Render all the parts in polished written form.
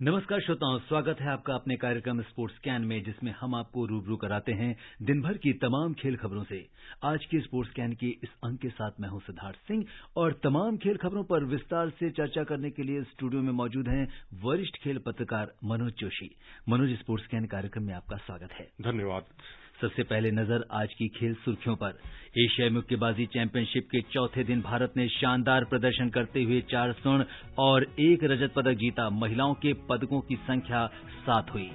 नमस्कार श्रोताओं, स्वागत है आपका अपने कार्यक्रम स्पोर्ट्स स्कैन में, जिसमें हम आपको रूबरू कराते हैं दिन भर की तमाम खेल खबरों से। आज के स्पोर्ट्स स्कैन के इस अंक के साथ मैं हूं सिद्धार्थ सिंह और तमाम खेल खबरों पर विस्तार से चर्चा करने के लिए स्टूडियो में मौजूद हैं वरिष्ठ खेल पत्रकार मनोज जोशी। मनोज, स्पोर्ट्स स्कैन कार्यक्रम में आपका स्वागत है। धन्यवाद। सबसे पहले नजर आज की खेल सुर्खियों पर। एशियाई मुक्केबाजी चैंपियनशिप के चौथे दिन भारत ने शानदार प्रदर्शन करते हुए 4 स्वर्ण और 1 रजत पदक जीता। महिलाओं के पदकों की संख्या 7 हुई।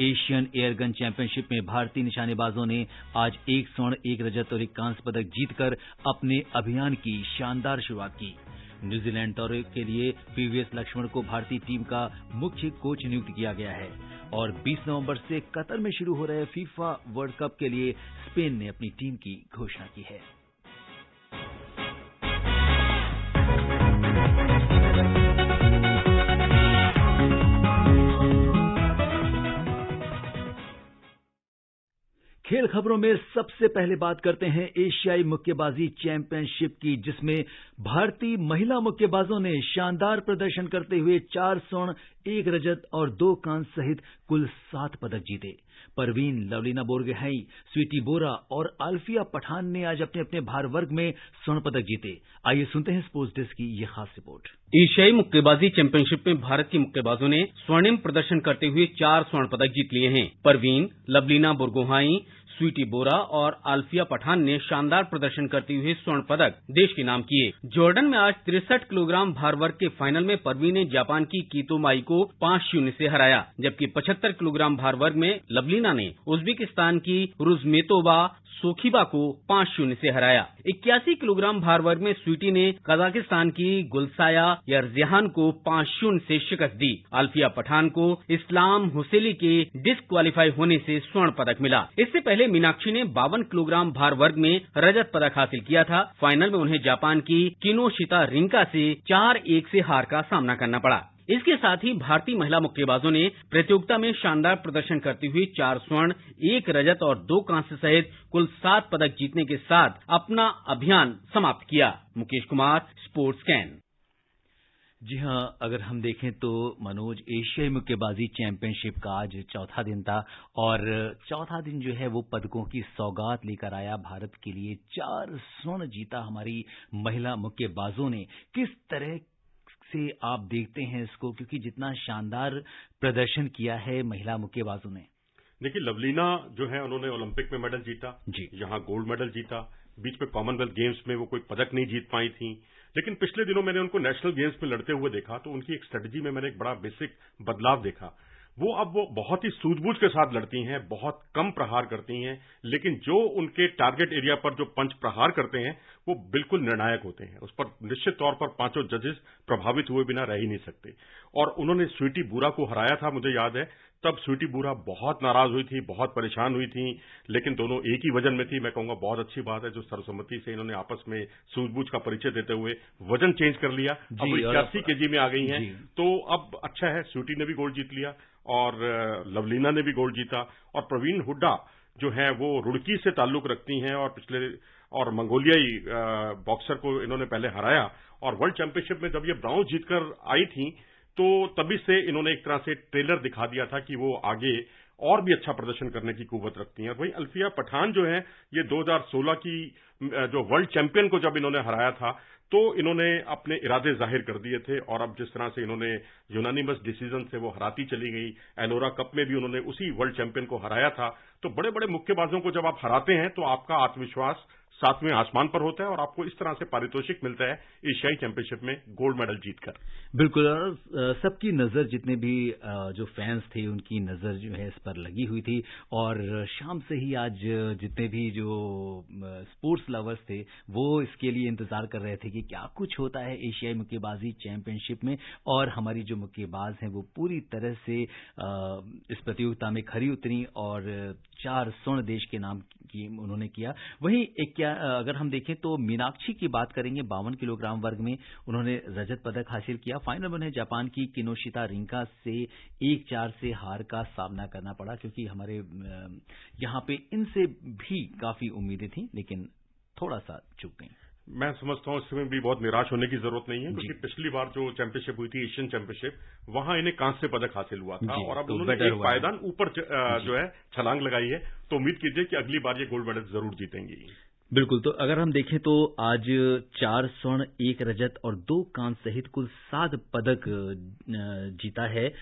एशियन एयरगन चैंपियनशिप में भारतीय निशानेबाजों ने आज 1 स्वर्ण, 1 रजत और 1 कांस्य पदक जीतकर अपने अभियान की शानदार शुरुआत की। न्यूजीलैंड दौरे के लिए पीवीएस लक्ष्मण को भारतीय टीम का मुख्य कोच नियुक्त किया गया है और 20 नवंबर से कतर में शुरू हो रहे फीफा वर्ल्ड कप के लिए स्पेन ने अपनी टीम की घोषणा की है। खेल खबरों में सबसे पहले बात करते हैं एशियाई मुक्केबाजी चैंपियनशिप की, जिसमें भारतीय महिला मुक्केबाजों ने शानदार प्रदर्शन करते हुए 4 स्वर्ण, 1 रजत और 2 कांस्य सहित कुल 7 पदक जीते। परवीन, लवलीना बोरगोहाई, स्वीटी बोरा और आल्फिया पठान ने आज अपने अपने भार वर्ग में स्वर्ण पदक जीते। आइए सुनते हैं स्पोर्ट्स डेस्क की ये खास रिपोर्ट। एशियाई मुक्केबाजी चैंपियनशिप में भारत की मुक्केबाजों ने स्वर्णिम प्रदर्शन करते हुए 4 स्वर्ण पदक जीत लिए हैं। परवीन, लवलीना बोरगोहाई, स्वीटी बोरा और आल्फिया पठान ने शानदार प्रदर्शन करते हुए स्वर्ण पदक देश के नाम किए। जॉर्डन में आज 63 किलोग्राम भार वर्ग के फाइनल में परवीन ने जापान की कीतो माई को 5-0 से हराया, जबकि 75 किलोग्राम भार वर्ग में लवलीना ने उज्बेकिस्तान की रुजमेतोवा सोखिबा को 5-0 से हराया। 81 किलोग्राम भार वर्ग में स्वीटी ने कजाकिस्तान की गुलसाया यरजहान को 5-0 से शिकस्त दी। आल्फिया पठान को इस्लाम हुसैली के डिस्क्वालीफाई होने से स्वर्ण पदक मिला। इससे पहले मीनाक्षी ने 52 किलोग्राम भार वर्ग में रजत पदक हासिल किया था। फाइनल में उन्हें जापान की किनोशिता रिंका से 4-1 से हार का सामना करना पड़ा। इसके साथ ही भारतीय महिला मुक्केबाजों ने प्रतियोगिता में शानदार प्रदर्शन करते हुए 4 स्वर्ण, 1 रजत और 2 कांस्य सहित कुल 7 पदक जीतने के साथ अपना अभियान समाप्त किया। Mukesh Kumar, sports scan. जी हां, अगर हम देखें तो मनोज, एशियाई मुक्केबाजी चैंपियनशिप का आज चौथा दिन था और चौथा दिन जो है वो पदकों की सौगात लेकर आया। भारत के लिए 4 स्वर्ण जीता हमारी महिला मुक्केबाजों ने। किस तरह से आप देखते हैं इसको, क्योंकि जितना शानदार प्रदर्शन किया है महिला मुक्केबाजों ने। देखिए, लवलीना जो है उन्होंने ओलंपिक में मेडल जीता जी, यहाँ गोल्ड मेडल जीता। बीच में कॉमनवेल्थ गेम्स में वो कोई पदक नहीं जीत पाई थी, लेकिन पिछले दिनों मैंने उनको नेशनल गेम्स में लड़ते हुए देखा तो उनकी एक स्ट्रेटजी में मैंने एक बड़ा बेसिक बदलाव देखा। वो बहुत ही सूझबूझ के साथ लड़ती हैं, बहुत कम प्रहार करती हैं, लेकिन जो उनके टारगेट एरिया पर जो पंच प्रहार करते हैं वो बिल्कुल निर्णायक होते हैं। उस पर निश्चित तौर पर 5 जजेस प्रभावित हुए बिना रह ही नहीं सकते। और उन्होंने स्वीटी बोरा को हराया था, मुझे याद है, तब स्वीटी बोरा बहुत नाराज हुई थी, बहुत परेशान हुई थी, लेकिन दोनों एक ही वजन में थी। मैं कहूंगा बहुत अच्छी बात है जो सर्वसम्मति से इन्होंने आपस में सूझबूझ का परिचय देते हुए वजन चेंज कर लिया। अब 81 केजी में आ गई हैं, तो अब अच्छा है। स्वीटी ने भी गोल्ड जीत लिया और लवलीना ने भी गोल्ड जीता। और प्रवीण हुड्डा जो है वो रुड़की से ताल्लुक रखती हैं और मंगोलियाई बॉक्सर को इन्होंने पहले हराया। और वर्ल्ड चैंपियनशिप में जब ये ब्राउंज जीतकर आई थी तो तभी से इन्होंने एक तरह से ट्रेलर दिखा दिया था कि वो आगे और भी अच्छा प्रदर्शन करने की कुव्वत रखती हैं। वहीं अल्फिया पठान जो है, ये 2016 की जो वर्ल्ड चैंपियन को जब इन्होंने हराया था तो इन्होंने अपने इरादे जाहिर कर दिए थे और अब जिस तरह से इन्होंने यूनानिमस डिसीजन से वो हराती चली गई। एलोरा कप में भी उन्होंने उसी वर्ल्ड चैंपियन को हराया था। तो बड़े बड़े मुक्केबाजों को जब आप हराते हैं तो आपका आत्मविश्वास 7वें आसमान पर होता है और आपको इस तरह से पारितोषिक मिलता है एशियाई चैंपियनशिप में गोल्ड मेडल जीतकर। बिल्कुल, और सबकी नजर, जितने भी जो फैंस थे उनकी नजर जो है इस पर लगी हुई थी। और शाम से ही आज जितने भी जो स्पोर्ट्स लवर्स थे वो इसके लिए इंतजार कर रहे थे कि क्या कुछ होता है एशियाई मुक्केबाजी चैंपियनशिप में। और हमारी जो मुक्केबाज हैं वो पूरी तरह से इस प्रतियोगिता में खरी उतरी और 4 स्वर्ण देश के नाम की उन्होंने किया। वहीं अगर हम देखें तो मीनाक्षी की बात करेंगे, 52 किलोग्राम वर्ग में उन्होंने रजत पदक हासिल किया। फाइनल में उन्हें जापान की किनोशिता रिंका से 1-4 से हार का सामना करना पड़ा, क्योंकि हमारे यहाँ पे इनसे भी काफी उम्मीदें थी लेकिन थोड़ा सा चूक गई। मैं समझता हूँ इसमें भी बहुत निराश होने की जरूरत नहीं है, क्योंकि पिछली बार जो चैंपियनशिप हुई थी, एशियन चैंपियनशिप, वहां इन्हें कांस्य पदक हासिल हुआ था और अब उन्होंने एक पायदान ऊपर जो है छलांग लगाई है। तो उम्मीद कीजिए कि अगली बार ये गोल्ड मेडल जरूर जीतेंगी। बिल्कुल। तो अगर हम देखें तो आज 4 स्वर्ण, 1 रजत और 2 कांस्य सहित कुल 7 पदक जीता है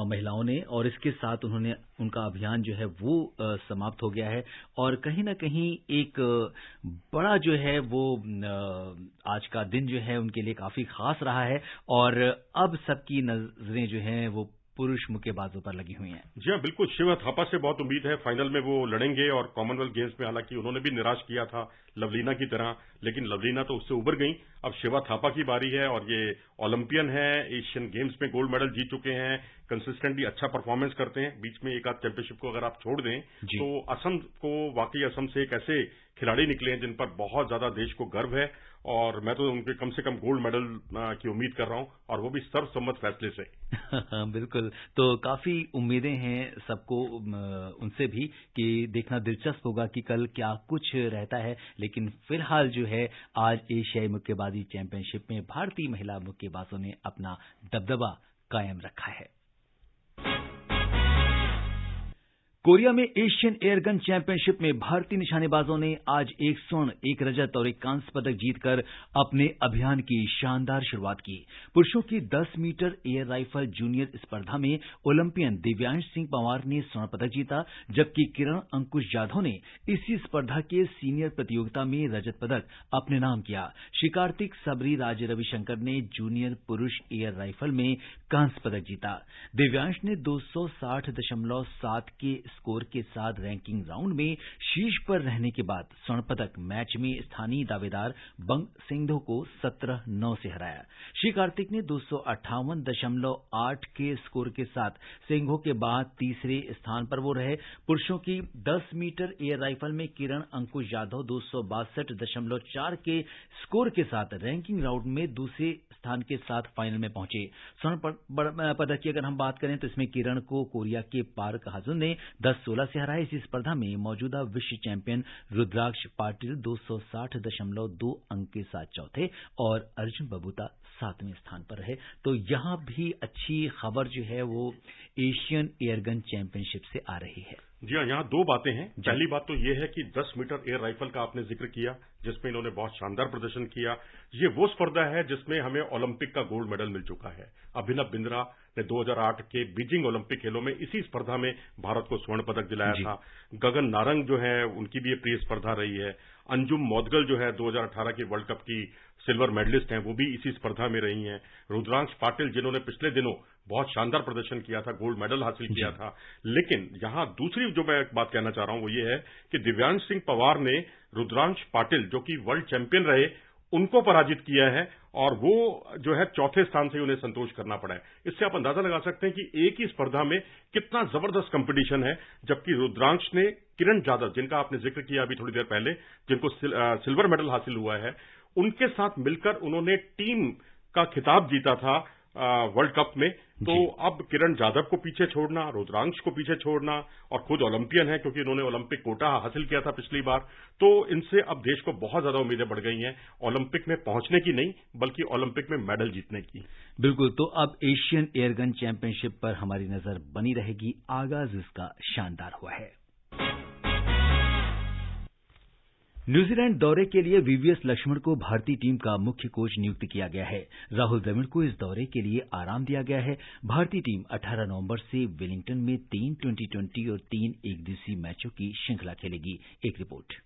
महिलाओं ने, और इसके साथ उनका अभियान जो है वो समाप्त हो गया है। और कहीं ना कहीं एक बड़ा जो है वो आज का दिन जो है उनके लिए काफी खास रहा है, और अब सबकी नजरें जो हैं वो पुरुष मुक्केबाजों पर लगी हुई हैं। जी हाँ, बिल्कुल। शिवा थापा से बहुत उम्मीद है, फाइनल में वो लड़ेंगे, और कॉमनवेल्थ गेम्स में हालांकि उन्होंने भी निराश किया था लवलीना की तरह, लेकिन लवलीना तो उससे उबर गई। अब शिवा थापा की बारी है, और ये ओलंपियन है, एशियन गेम्स में गोल्ड मेडल जीत चुके हैं, कंसिस्टेंटली अच्छा परफॉर्मेंस करते हैं। बीच में एक आध चैंपियनशिप को अगर आप छोड़ दें तो असम को, वाकई असम से एक ऐसे खिलाड़ी निकले हैं जिन पर बहुत ज्यादा देश को गर्व है, और मैं तो उनके कम से कम गोल्ड मेडल की उम्मीद कर रहा हूं, और वो भी सर्वसम्मत फैसले से। बिल्कुल। तो काफी उम्मीदें हैं सबको उनसे भी, कि देखना दिलचस्प होगा कि कल क्या कुछ रहता है। लेकिन फिलहाल जो है आज एशियाई मुक्केबाजी चैंपियनशिप में भारतीय महिला मुक्केबाजों ने अपना दबदबा कायम रखा है। कोरिया में एशियन एयरगन चैंपियनशिप में भारतीय निशानेबाजों ने आज 1 स्वर्ण, 1 रजत और 1 कांस्य पदक जीतकर अपने अभियान की शानदार शुरुआत की। पुरुषों की 10 मीटर एयर राइफल जूनियर स्पर्धा में ओलंपियन दिव्यांश सिंह पंवार ने स्वर्ण पदक जीता, जबकि किरण अंकुश जाधव ने इसी स्पर्धा के सीनियर प्रतियोगिता में रजत पदक अपने नाम किया। श्री कार्तिक सबरी राज रविशंकर ने जूनियर पुरुष एयर राइफल में कांस्य पदक जीता। दिव्यांश ने 260.7 के स्कोर के साथ रैंकिंग राउंड में शीर्ष पर रहने के बाद स्वर्ण पदक मैच में स्थानीय दावेदार बंग सिंधो को 17-9 से हराया। श्री कार्तिक ने 258.8 के स्कोर के साथ सिंघो के बाद तीसरे स्थान पर वो रहे। पुरुषों की 10 मीटर एयर राइफल में किरण अंकुश यादव 262.4 के स्कोर के साथ रैंकिंग राउंड में दूसरे स्थान के साथ फाइनल में पहुंचे। स्वर्ण पदक की अगर हम बात करें तो इसमें किरण को कोरिया के पार्क हाजुन ने 10-16 से हराया। इसी स्पर्धा में मौजूदा विश्व चैंपियन रुद्राक्ष पाटिल 260.2 अंक के साथ चौथे और अर्जुन बबूता 7वें स्थान पर रहे। तो यहां भी अच्छी खबर जो है वो एशियन एयरगन चैंपियनशिप से आ रही है। जी हाँ, यहाँ 2 बातें हैं। पहली बात तो ये है कि 10 मीटर एयर राइफल का आपने जिक्र किया, जिसमें इन्होंने बहुत शानदार प्रदर्शन किया। ये वो स्पर्धा है जिसमें हमें ओलंपिक का गोल्ड मेडल मिल चुका है। अभिनव बिंद्रा ने 2008 के बीजिंग ओलंपिक खेलों में इसी स्पर्धा में भारत को स्वर्ण पदक दिलाया था। गगन नारंग जो है उनकी भी ये प्रिय स्पर्धा रही है। अंजुम मौदगल जो है 2018 की वर्ल्ड कप की सिल्वर मेडलिस्ट हैं, वो भी इसी स्पर्धा में रही हैं। रुद्रांश पाटिल जिन्होंने पिछले दिनों बहुत शानदार प्रदर्शन किया था, गोल्ड मेडल हासिल किया था। लेकिन यहां दूसरी जो मैं बात कहना चाह रहा हूं वो ये है कि दिव्यांश सिंह पंवार ने रुद्रांश पाटिल जो कि वर्ल्ड चैंपियन रहे उनको पराजित किया है, और वो जो है चौथे स्थान से उन्हें संतोष करना पड़ा है। इससे आप अंदाजा लगा सकते हैं कि एक ही स्पर्धा में कितना जबरदस्त कंपटीशन है। जबकि रुद्रांश ने किरण जाधव, जिनका आपने जिक्र किया अभी थोड़ी देर पहले, जिनको सिल्वर मेडल हासिल हुआ है, उनके साथ मिलकर उन्होंने टीम का खिताब जीता था वर्ल्ड कप में। तो अब किरण जाधव को पीछे छोड़ना, रुद्रांश को पीछे छोड़ना, और खुद ओलंपियन है क्योंकि उन्होंने ओलंपिक कोटा हासिल किया था पिछली बार, तो इनसे अब देश को बहुत ज्यादा उम्मीदें बढ़ गई हैं, ओलंपिक में पहुंचने की नहीं बल्कि ओलंपिक में मेडल जीतने की। बिल्कुल। तो अब एशियन एयरगन चैंपियनशिप पर हमारी नजर बनी रहेगी। आगाज इसका शानदार हुआ है। न्यूजीलैंड दौरे के लिए वीवीएस लक्ष्मण को भारतीय टीम का मुख्य कोच नियुक्त किया गया है। राहुल द्रविड़ को इस दौरे के लिए आराम दिया गया है। भारतीय टीम 18 नवंबर से वेलिंगटन में 3 T20 और 3 एकदिवसीय मैचों की श्रृंखला खेलेगी। एक रिपोर्ट।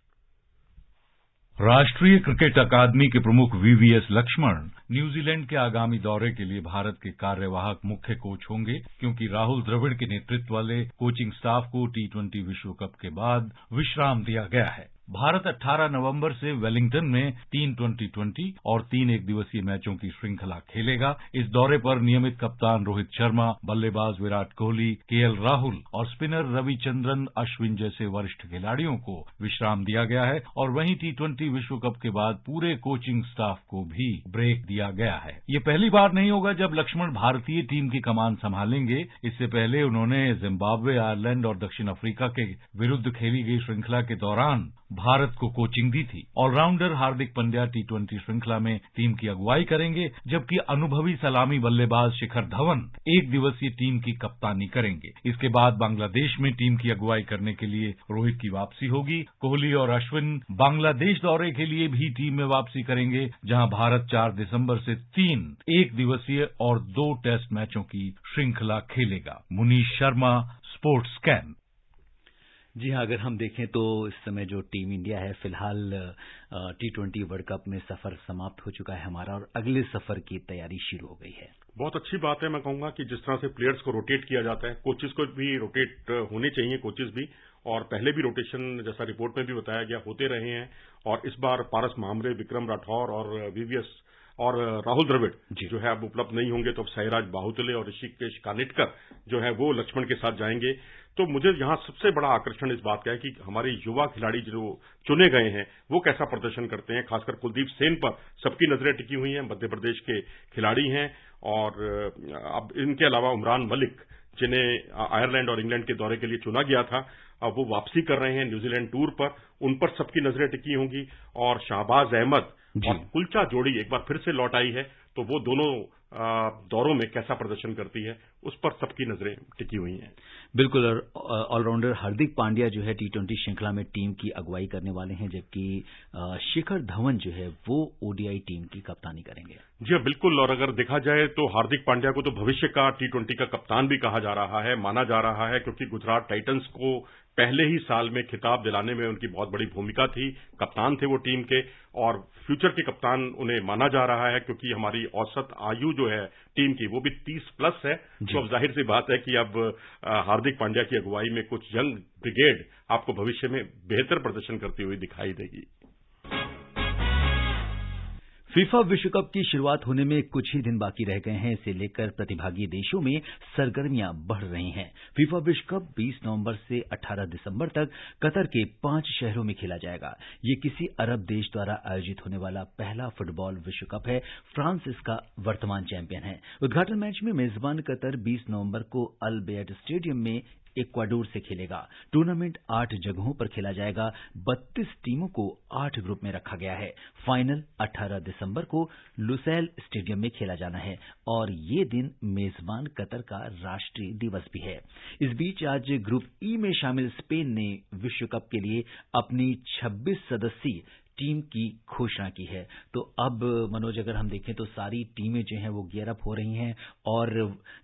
राष्ट्रीय क्रिकेट अकादमी के प्रमुख वीवीएस लक्ष्मण न्यूजीलैंड के आगामी दौरे के लिए भारत के कार्यवाहक मुख्य कोच होंगे, क्योंकि राहुल द्रविड़ के नेतृत्व वाले कोचिंग स्टाफ को T20 विश्व कप के बाद विश्राम दिया गया है। भारत 18 नवंबर से वेलिंगटन में 3 T20 और 3 एकदिवसीय मैचों की श्रृंखला खेलेगा। इस दौरे पर नियमित कप्तान रोहित शर्मा, बल्लेबाज विराट कोहली, केएल राहुल और स्पिनर रविचंद्रन अश्विन जैसे वरिष्ठ खिलाड़ियों को विश्राम दिया गया है, और वहीं T20 विश्व कप के बाद पूरे कोचिंग स्टाफ को भी ब्रेक दिया गया है। ये पहली बार नहीं होगा जब लक्ष्मण भारतीय टीम की कमान संभालेंगे। इससे पहले उन्होंने जिम्बाब्वे, आयरलैंड और दक्षिण अफ्रीका के विरुद्ध खेली गई श्रृंखला के दौरान भारत को कोचिंग दी थी। ऑलराउंडर हार्दिक पांड्या T20 श्रृंखला में टीम की अगुवाई करेंगे, जबकि अनुभवी सलामी बल्लेबाज शिखर धवन एक दिवसीय टीम की कप्तानी करेंगे। इसके बाद बांग्लादेश में टीम की अगुवाई करने के लिए रोहित की वापसी होगी। कोहली और अश्विन बांग्लादेश दौरे के लिए भी टीम में वापसी करेंगे, जहां भारत 4 दिसंबर से 3 एक दिवसीय और 2 टेस्ट मैचों की श्रृंखला खेलेगा। Munish Sharma, sports scan. जी हाँ, अगर हम देखें तो इस समय जो टीम इंडिया है फिलहाल T20 वर्ल्ड कप में सफर समाप्त हो चुका है हमारा और अगले सफर की तैयारी शुरू हो गई है। बहुत अच्छी बात है। मैं कहूंगा कि जिस तरह से प्लेयर्स को रोटेट किया जाता है, कोचेस को भी रोटेट होने चाहिए, कोचेस भी, और पहले भी रोटेशन जैसा रिपोर्ट में भी बताया गया होते रहे हैं। और इस बार पारस मामरे, विक्रम राठौर और वीवीएस और राहुल द्रविड़ जो है अब उपलब्ध नहीं होंगे, तो अब साईराज बाहुतले और ऋषिकेश कानिटकर जो है वो लक्ष्मण के साथ जाएंगे। तो मुझे यहाँ सबसे बड़ा आकर्षण इस बात का है कि हमारे युवा खिलाड़ी जो चुने गए हैं वो कैसा प्रदर्शन करते हैं। खासकर कुलदीप सेन पर सबकी नजरें टिकी हुई हैं, मध्य प्रदेश के खिलाड़ी हैं। और अब इनके अलावा उमरान मलिक, जिन्हें आयरलैंड और इंग्लैंड के दौरे के लिए चुना गया था, अब वो वापसी कर रहे हैं न्यूजीलैंड टूर पर, उन पर सबकी नजरें टिकी होंगी। और शाहबाज अहमद और कुलचा जोड़ी एक बार फिर से लौट आई है, तो वो दोनों दौरों में कैसा प्रदर्शन करती है उस पर सबकी नजरें टिकी हुई हैं। बिल्कुल। और ऑलराउंडर हार्दिक पांड्या जो है T20 श्रृंखला में टीम की अगुवाई करने वाले हैं, जबकि शिखर धवन जो है वो ODI टीम की कप्तानी करेंगे। जी हाँ, बिल्कुल। और अगर देखा जाए तो हार्दिक पांड्या को तो भविष्य का T20 का कप्तान भी कहा जा रहा है, माना जा रहा है, क्योंकि गुजरात टाइटंस को पहले ही साल में खिताब दिलाने में उनकी बहुत बड़ी भूमिका थी। कप्तान थे वो टीम के, और फ्यूचर के कप्तान उन्हें माना जा रहा है, क्योंकि हमारी औसत आयु जो है टीम की वो भी 30 प्लस है। तो अब जाहिर सी बात है कि अब हार्दिक पांड्या की अगुवाई में कुछ यंग ब्रिगेड आपको भविष्य में बेहतर प्रदर्शन करती हुई दिखाई देगी। फीफा विश्व कप की शुरुआत होने में कुछ ही दिन बाकी रह गए हैं। इसे लेकर प्रतिभागी देशों में सरगर्मियां बढ़ रही हैं। फीफा विश्व कप 20 नवंबर से 18 दिसंबर तक कतर के 5 शहरों में खेला जाएगा। ये किसी अरब देश द्वारा आयोजित होने वाला पहला फुटबॉल विश्व कप है। फ्रांस इसका वर्तमान चैंपियन है। उद्घाटन मैच में मेजबान कतर 20 नवंबर को अल बेयट स्टेडियम में इक्वाडोर से खेलेगा। टूर्नामेंट 8 जगहों पर खेला जाएगा। 32 टीमों को 8 ग्रुप में रखा गया है। फाइनल 18 दिसंबर को लुसैल स्टेडियम में खेला जाना है और ये दिन मेजबान कतर का राष्ट्रीय दिवस भी है। इस बीच आज ग्रुप ई में शामिल स्पेन ने विश्व कप के लिए अपनी 26 सदस्यीय टीम की घोषणा की है। तो अब मनोज, अगर हम देखें तो सारी टीमें जो हैं वो गियर अप हो रही हैं और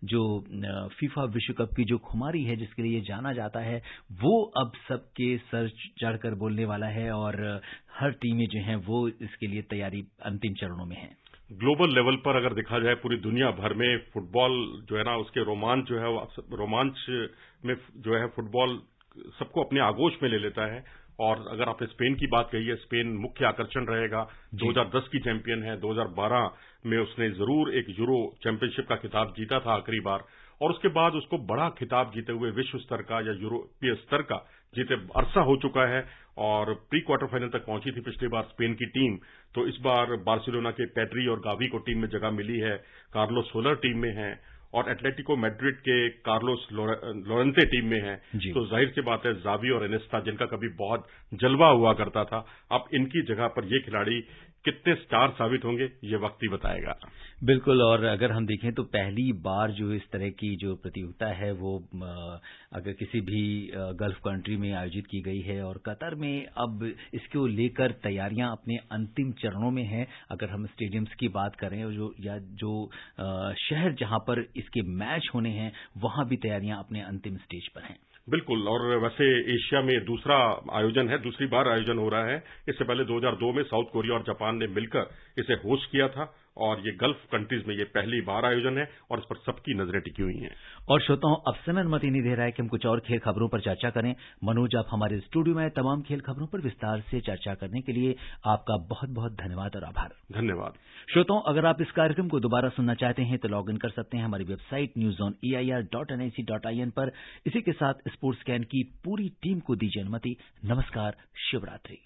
जो फीफा विश्व कप की जो खुमारी है जिसके लिए जाना जाता है वो अब सबके सर चढ़कर बोलने वाला है और हर टीमें जो हैं वो इसके लिए तैयारी अंतिम चरणों में है। ग्लोबल लेवल पर अगर देखा जाए पूरी दुनिया भर में फुटबॉल जो है ना, उसके रोमांच जो है, रोमांच में जो है फुटबॉल सबको अपने आगोश में ले लेता है। और अगर आपने स्पेन की बात कही है, स्पेन मुख्य आकर्षण रहेगा। 2010 की चैंपियन है, 2012 में उसने जरूर एक यूरो चैंपियनशिप का खिताब जीता था आखिरी बार, और उसके बाद उसको बड़ा खिताब जीते हुए विश्व स्तर का या यूरोपीय स्तर का जीते अरसा हो चुका है। और प्री क्वार्टर फाइनल तक पहुंची थी पिछली बार स्पेन की टीम। तो इस बार बार्सिलोना के पेड्री और गावी को टीम में जगह मिली है। कार्लोस सोलर टीम में है और एटलेटिको मैड्रिड के कार्लोस लोरेंते टीम में है। तो जाहिर सी बात है जावी और इनेस्टा, जिनका कभी बहुत जलवा हुआ करता था, अब इनकी जगह पर ये खिलाड़ी कितने स्टार साबित होंगे ये वक्त ही बताएगा। बिल्कुल। और अगर हम देखें तो पहली बार जो इस तरह की जो प्रतियोगिता है वो अगर किसी भी गल्फ कंट्री में आयोजित की गई है और कतर में अब इसको लेकर तैयारियां अपने अंतिम चरणों में हैं। अगर हम स्टेडियम्स की बात करें जो शहर जहां पर इसके मैच होने हैं वहां भी तैयारियां अपने अंतिम स्टेज पर हैं। बिल्कुल। और वैसे एशिया में दूसरा आयोजन है, दूसरी बार आयोजन हो रहा है। इससे पहले 2002 में साउथ कोरिया और जापान ने मिलकर इसे होस्ट किया था और ये गल्फ कंट्रीज में ये पहली बार आयोजन है और इस पर सबकी नजरें टिकी हुई हैं। और श्रोताओं, अब समय अनुमति नहीं दे रहा है कि हम कुछ और खेल खबरों पर चर्चा करें। मनोज, आप हमारे स्टूडियो में तमाम खेल खबरों पर विस्तार से चर्चा करने के लिए आपका बहुत बहुत धन्यवाद और आभार। धन्यवाद। श्रोताओं, अगर आप इस कार्यक्रम को दोबारा सुनना चाहते हैं तो लॉग इन कर सकते हैं हमारी वेबसाइट newzoneir.nic.in पर। इसी के साथ स्पोर्ट्स स्कैन की पूरी टीम को दीजिए अनुमति। नमस्कार, शिवरात्रि।